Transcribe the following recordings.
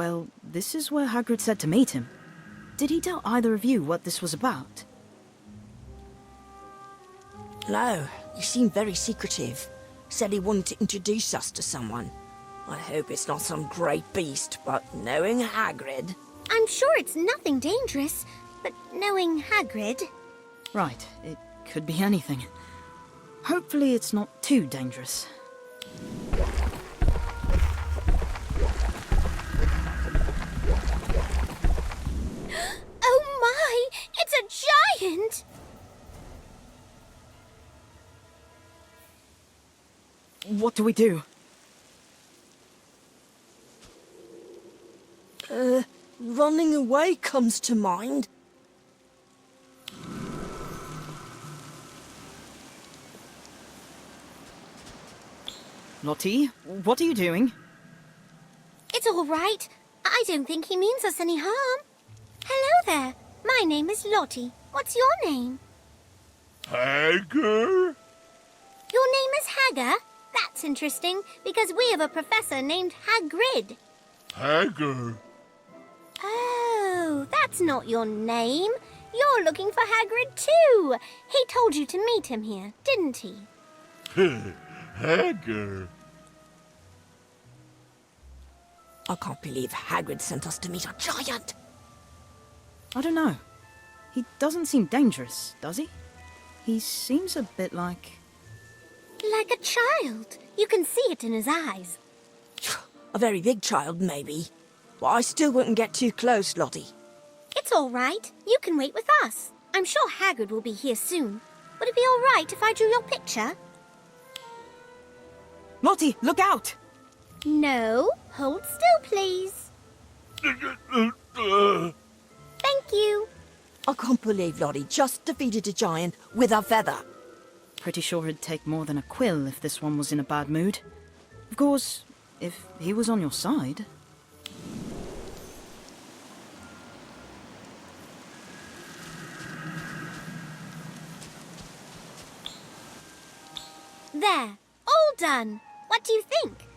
Well, this is where Hagrid said to meet him. Did he tell either of you what this was about? No, he seemed very secretive. Said he wanted to introduce us to someone. I hope it's not some great beast, but knowing Hagrid... I'm sure it's nothing dangerous, but knowing Hagrid... Right, it could be anything. Hopefully it's not too dangerous. Oh my! It's a giant! What do we do? Running away comes to mind. Lottie, what are you doing? It's all right. I don't think he means us any harm. Hello there. My name is Lottie. What's your name? Hagar? Your name is Hagar? That's interesting, because we have a professor named Hagrid. Hagar? Oh, that's not your name. You're looking for Hagrid too. He told you to meet him here, didn't he? Hagar? I can't believe Hagrid sent us to meet a giant. I don't know. He doesn't seem dangerous, does he? He seems a bit like... Like a child. You can see it in his eyes. A very big child, maybe. But I still wouldn't get too close, Lottie. It's all right. You can wait with us. I'm sure Hagrid will be here soon. Would it be all right if I drew your picture? Lottie, look out! No. Hold still, please. Thank you. I can't believe Lottie just defeated a giant with a feather. Pretty sure it'd take more than a quill if this one was in a bad mood. Of course, if he was on your side. There. All done. What do you think?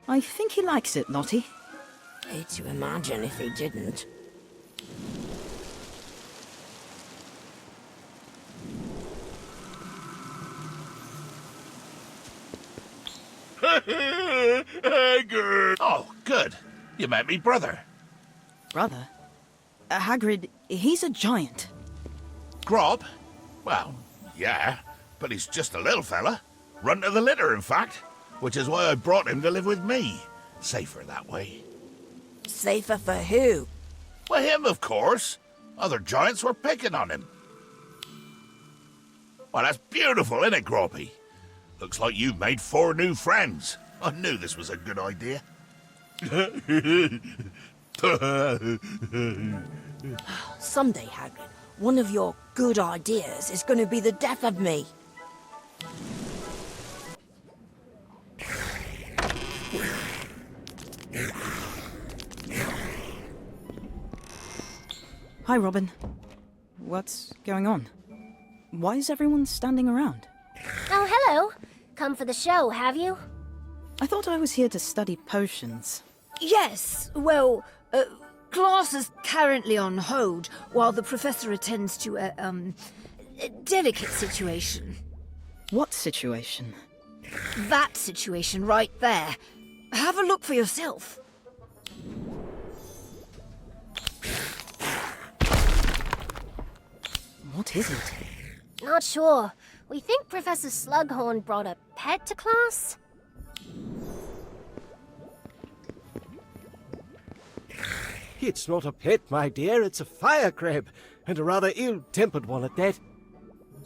I think he likes it, Lottie. Hate to imagine if he didn't. Hagar! Oh, good. You met me brother. Brother? Hagrid, he's a giant. Grob? Well, yeah, but he's just a little fella. Run to the litter, in fact. Which is why I brought him to live with me. Safer that way. Safer for who? Well, him, of course. Other giants were picking on him. Well, that's beautiful, isn't it, Groppy? Looks like you've made 4 new friends. I knew this was a good idea. Someday, Hagrid, one of your good ideas is going to be the death of me. Hi, Robin. What's going on? Why is everyone standing around? Oh, hello. Come for the show, have you? I thought I was here to study potions. Yes, well, class is currently on hold while the professor attends to a delicate situation. What situation? That situation right there. Have a look for yourself. What is it? Not sure. We think Professor Slughorn brought a pet to class. It's not a pet, my dear. It's a fire crab, and a rather ill-tempered one at that.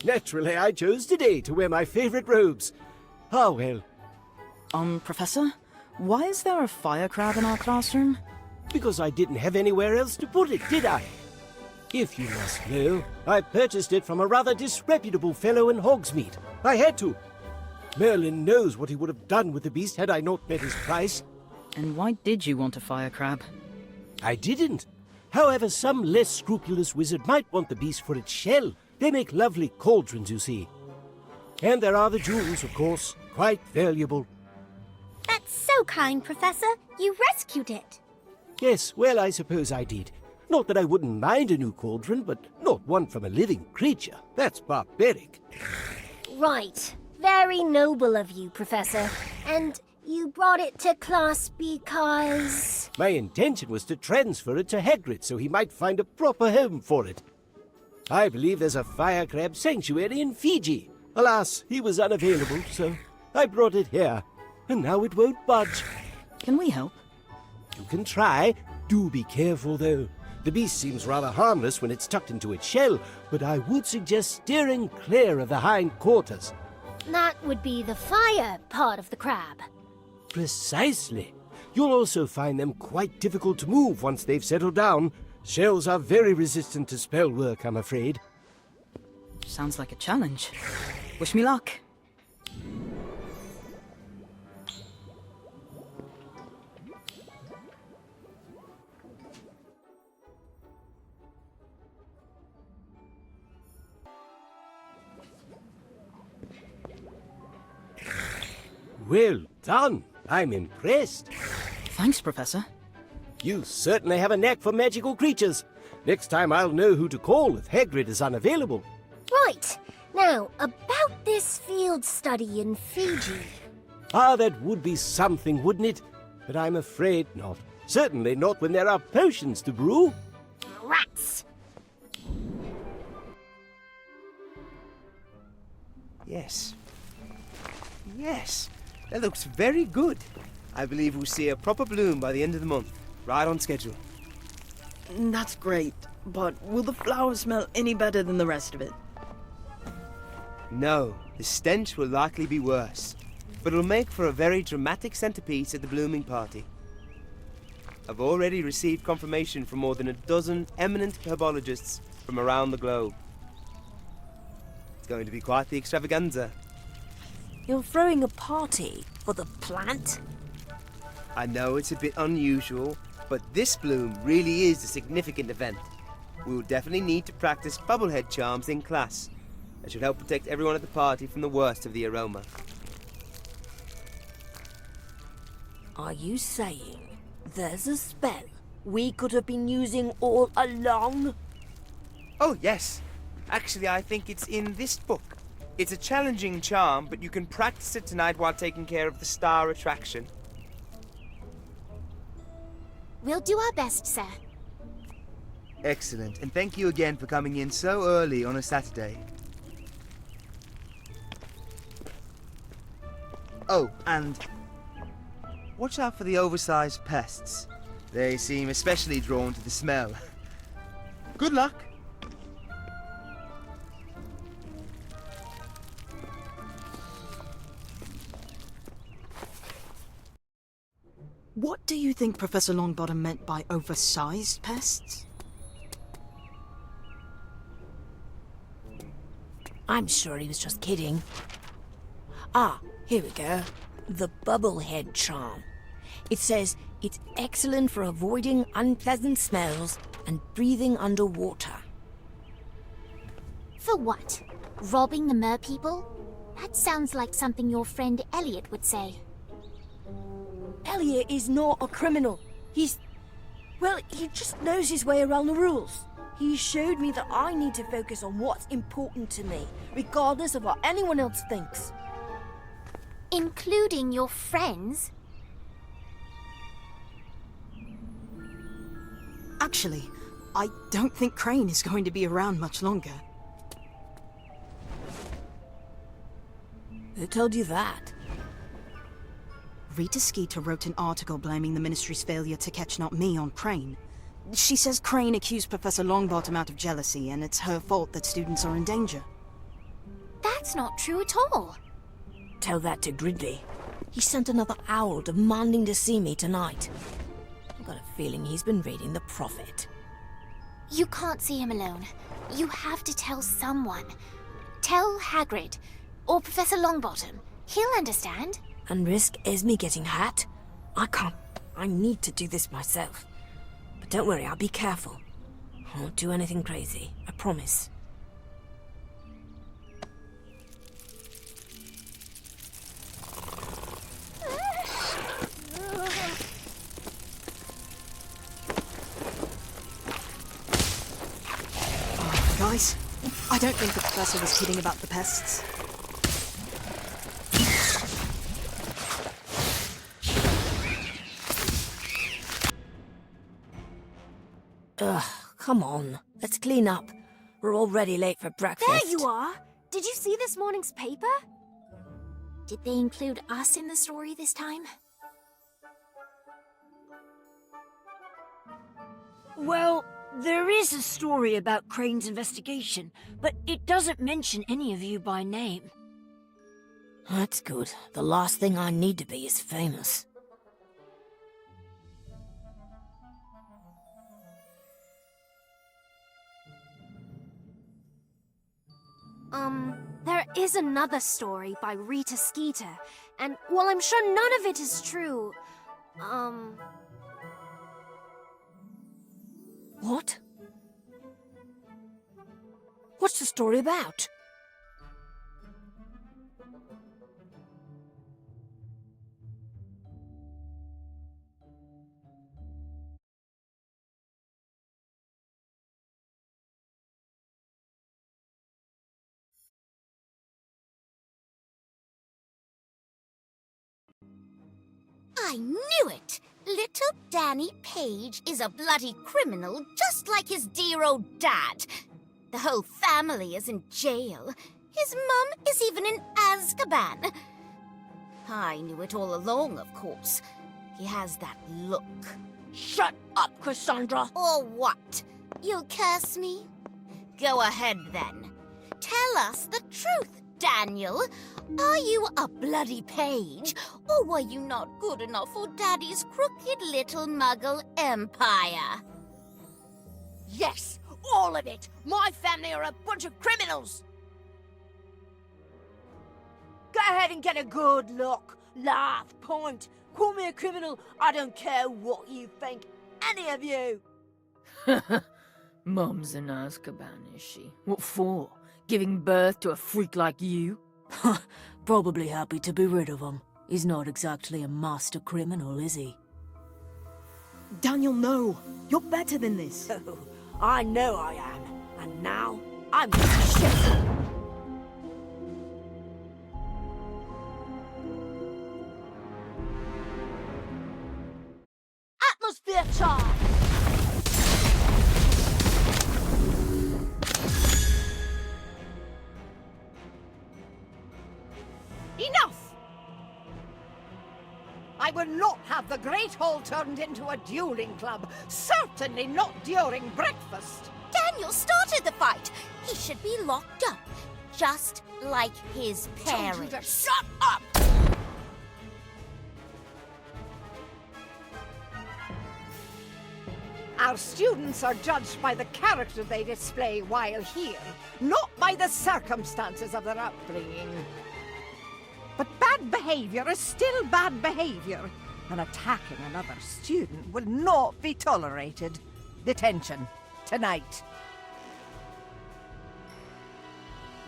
Naturally, I chose today to wear my favorite robes. Ah, well. Professor? Why is there a fire crab in our classroom? Because I didn't have anywhere else to put it, did I? If you must know, I purchased it from a rather disreputable fellow in Hogsmeade. I had to. Merlin knows what he would have done with the beast had I not met his price. And why did you want a fire crab? I didn't. However, some less scrupulous wizard might want the beast for its shell. They make lovely cauldrons, you see. And there are the jewels, of course, quite valuable. That's so kind, Professor. You rescued it. Yes, well, I suppose I did. Not that I wouldn't mind a new cauldron, but not one from a living creature. That's barbaric. Right. Very noble of you, Professor. And you brought it to class because... My intention was to transfer it to Hagrid so he might find a proper home for it. I believe there's a fire crab sanctuary in Fiji. Alas, he was unavailable, so I brought it here. And now it won't budge. Can we help? You can try. Do be careful, though. The beast seems rather harmless when it's tucked into its shell, but I would suggest steering clear of the hind quarters. that would be the fire part of the crab. Precisely. You'll also find them quite difficult to move once they've settled down. Shells are very resistant to spell work, I'm afraid. Sounds like a challenge. Wish me luck. Well done. I'm impressed. Thanks, Professor. You certainly have a knack for magical creatures. Next time I'll know who to call if Hagrid is unavailable. Right. Now, about this field study in Fiji. Ah, that would be something, wouldn't it? But I'm afraid not. Certainly not when there are potions to brew. Rats! Yes. Yes. That looks very good. I believe we'll see a proper bloom by the end of the month. Right on schedule. That's great, but will the flowers smell any better than the rest of it? No, the stench will likely be worse, but it'll make for a very dramatic centerpiece at the blooming party. I've already received confirmation from more than a dozen eminent herbologists from around the globe. It's going to be quite the extravaganza. You're throwing a party for the plant? I know it's a bit unusual, but this bloom really is a significant event. We will definitely need to practice bubblehead charms in class. That should help protect everyone at the party from the worst of the aroma. Are you saying there's a spell we could have been using all along? Oh, yes. Actually, I think it's in this book. It's a challenging charm, but you can practice it tonight while taking care of the star attraction. We'll do our best, sir. Excellent, and thank you again for coming in so early on a Saturday. Oh, and watch out for the oversized pests. They seem especially drawn to the smell. Good luck! What do you think Professor Longbottom meant by oversized pests? I'm sure he was just kidding. Ah, here we go. The bubblehead charm. It says it's excellent for avoiding unpleasant smells and breathing underwater. For what? Robbing the merpeople? That sounds like something your friend Elliot would say. Elliot is not a criminal. Well, he just knows his way around the rules. He showed me that I need to focus on what's important to me, regardless of what anyone else thinks. Including your friends? Actually, I don't think Crane is going to be around much longer. Who told you that? Rita Skeeter wrote an article blaming the Ministry's failure to catch Not Me on Crane. She says Crane accused Professor Longbottom out of jealousy, and it's her fault that students are in danger. That's not true at all. Tell that to Gridley. He sent another owl demanding to see me tonight. I've got a feeling he's been reading The Prophet. You can't see him alone. You have to tell someone. Tell Hagrid, or Professor Longbottom. He'll understand. And risk Esme getting hurt? I can't. I need to do this myself. But don't worry, I'll be careful. I won't do anything crazy, I promise. Guys, I don't think the professor was kidding about the pests. Ugh, come on. Let's clean up. We're already late for breakfast. There you are! Did you see this morning's paper? Did they include us in the story this time? Well, there is a story about Crane's investigation, but it doesn't mention any of you by name. That's good. The last thing I need to be is famous. There is another story by Rita Skeeter, and while I'm sure none of it is true, What? What's the story about? I knew it! Little Danny Page is a bloody criminal, just like his dear old dad. The whole family is in jail. His mum is even in Azkaban. I knew it all along, of course. He has that look. Shut up, Cassandra! Or what? You'll curse me? Go ahead, then. Tell us the truth, Daniel. Are you a bloody page, or were you not good enough for Daddy's crooked little muggle empire? Yes, all of it! My family are a bunch of criminals! Go ahead and get a good look. Laugh, point. Call me a criminal. I don't care what you think. Any of you. Mum's in Azkaban, is she? What for? Giving birth to a freak like you? Probably happy to be rid of him. He's not exactly a master criminal, is he? Daniel, no! You're better than this! Oh, I know I am. And now, I'm shit. Atmosphere charge! Enough! I will not have the Great Hall turned into a dueling club. Certainly not during breakfast. Daniel started the fight. He should be locked up, just like his parents. Shut up! Our students are judged by the character they display while here, not by the circumstances of their upbringing. But bad behavior is still bad behavior, and attacking another student will not be tolerated. Detention, tonight.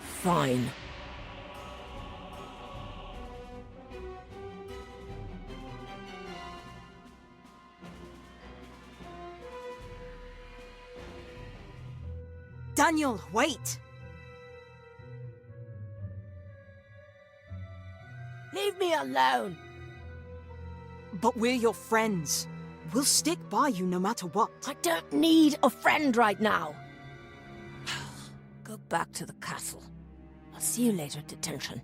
Fine. Daniel, wait! Leave me alone! But we're your friends. We'll stick by you no matter what. I don't need a friend right now. Go back to the castle. I'll see you later at detention.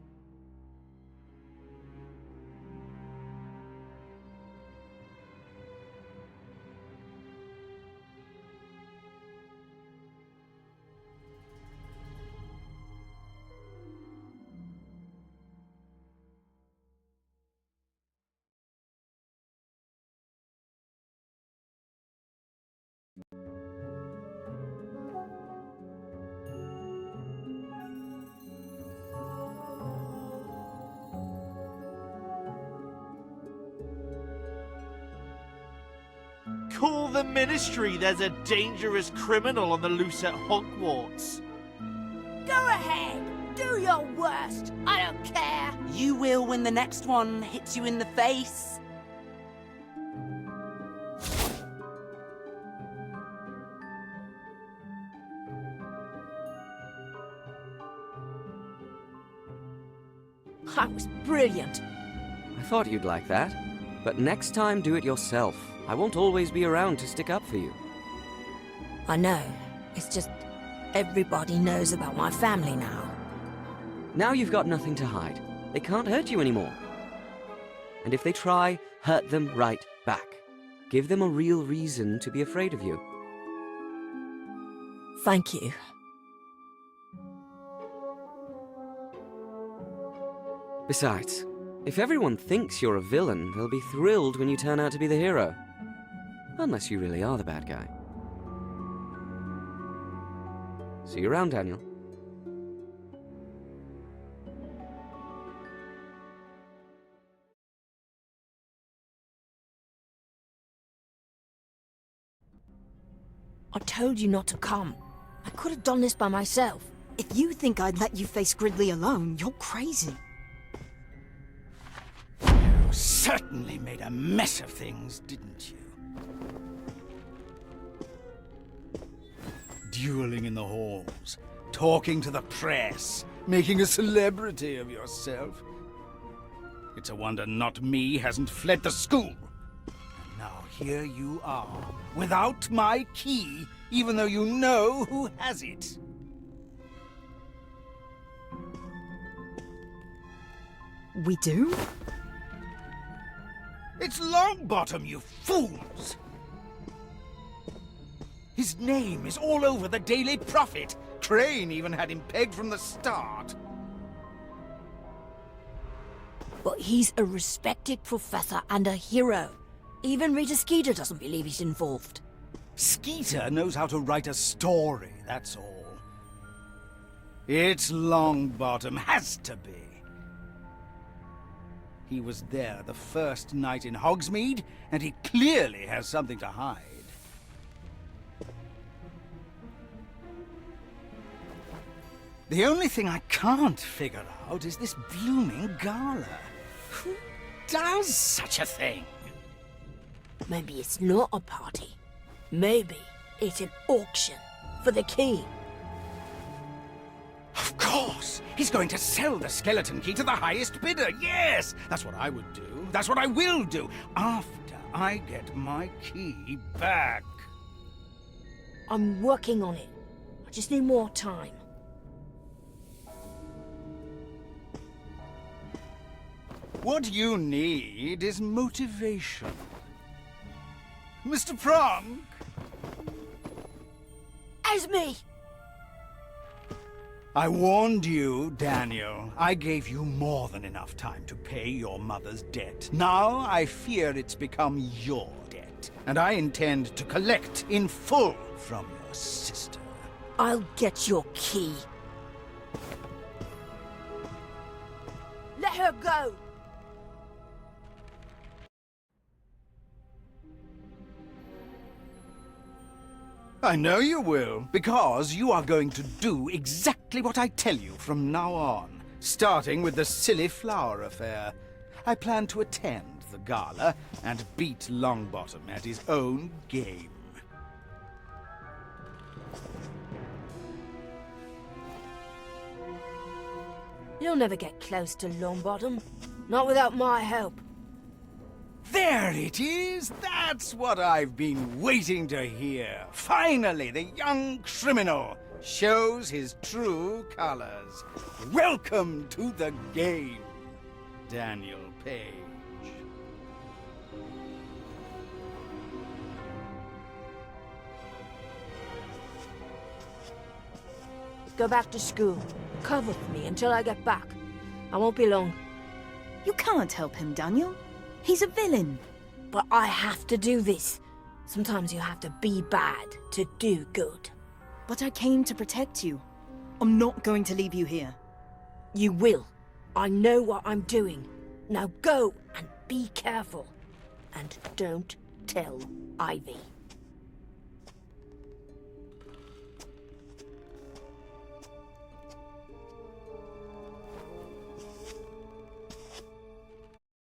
Call the Ministry. There's a dangerous criminal on the loose at Hogwarts. Go ahead! Do your worst! I don't care! You will when the next one hits you in the face. That was brilliant. I thought you'd like that. But next time, do it yourself. I won't always be around to stick up for you. I know. It's just everybody knows about my family now. Now you've got nothing to hide. They can't hurt you anymore. And if they try, hurt them right back. Give them a real reason to be afraid of you. Thank you. Besides, if everyone thinks you're a villain, they'll be thrilled when you turn out to be the hero. Unless you really are the bad guy. See you around, Daniel. I told you not to come. I could have done this by myself. If you think I'd let you face Gridley alone, you're crazy. You certainly made a mess of things, didn't you? Dueling in the halls, talking to the press, making a celebrity of yourself. It's a wonder not me hasn't fled the school. And now here you are, without my key, even though you know who has it. We do? It's Longbottom, you fools! His name is all over the Daily Prophet. Crane even had him pegged from the start. But he's a respected professor and a hero. Even Rita Skeeter doesn't believe he's involved. Skeeter knows how to write a story, that's all. It's Longbottom, has to be. He was there the first night in Hogsmeade, and he clearly has something to hide. The only thing I can't figure out is this blooming gala. Who does such a thing? Maybe it's not a party. Maybe it's an auction for the key. Of course! He's going to sell the skeleton key to the highest bidder, yes! That's what I would do. That's what I will do. After I get my key back. I'm working on it. I just need more time. What you need is motivation. Mr. Pronk! Esme! I warned you, Daniel. I gave you more than enough time to pay your mother's debt. Now I fear it's become your debt, and I intend to collect in full from your sister. I'll get your key. Let her go! I know you will, because you are going to do exactly what I tell you from now on, starting with the silly flower affair. I plan to attend the gala and beat Longbottom at his own game. You'll never get close to Longbottom. Not without my help. There it is! That's what I've been waiting to hear. Finally, the young criminal shows his true colors. Welcome to the game, Daniel Page. Go back to school. Cover for me until I get back. I won't be long. You can't help him, Daniel. He's a villain. But I have to do this. Sometimes you have to be bad to do good. But I came to protect you. I'm not going to leave you here. You will. I know what I'm doing. Now go and be careful. And don't tell Ivy.